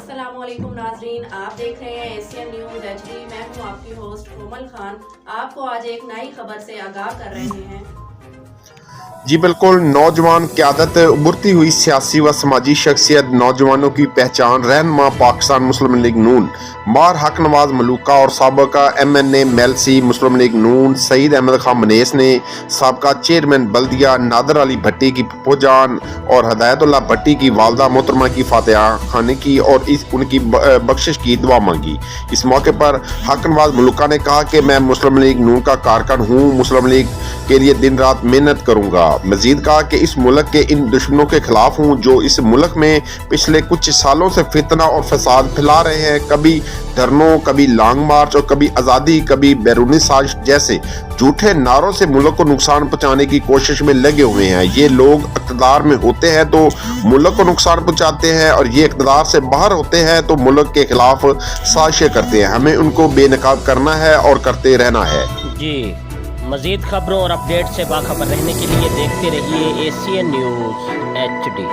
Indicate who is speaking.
Speaker 1: अस्सलाम वालेकुम नाजरीन, आप देख रहे हैं एशियन न्यूज़ HD। मैं हूं आपकी होस्ट कोमल खान। आपको आज एक नई खबर से आगाह कर रहे हैं।
Speaker 2: जी बिल्कुल, नौजवान क़यादत, उभरती हुई सियासी व समाजी शख्सियत, नौजवानों की पहचान, रहनुमा पाकिस्तान मुस्लिम लीग नून मार हक नवाज मलूका और साबका MNA मेलसी मुस्लिम लीग नून सईद अहमद खान मनेस ने साबका चेयरमैन बल्दिया नादर अली भट्टी की फूफोजान और हदायतुल्लाह भट्टी की वालदा मोहतरमा की फातिहा खाने की और उनकी बख्शिश की दुआ मांगी। इस मौके पर हक नवाज मलूका ने कहा कि मैं मुस्लिम लीग नून का कारकुन हूँ, मुस्लिम लीग के लिए दिन रात मेहनत करूँगा। मजीद कहा कि इस मुल्क के इन दुश्मनों के खिलाफ हूँ जो इस मुल्क में पिछले कुछ सालों से फितना और फसाद फैला रहे हैं। कभी धरनों, कभी लॉन्ग मार्च और कभी आज़ादी, कभी बैरूनी साजिश जैसे झूठे नारों से मुल्क को नुकसान पहुंचाने की कोशिश में लगे हुए हैं। ये लोग इक़्तिदार में होते हैं तो मुल्क को नुकसान पहुंचाते हैं और ये इक़्तिदार से बाहर होते हैं तो मुल्क के खिलाफ साजिशें करते हैं। हमें उनको बेनकाब करना है और करते रहना है।
Speaker 3: जी, मज़ीद खबरों और अपडेट से बाखबर रहने के लिए देखते रहिए एशियन न्यूज़ HD।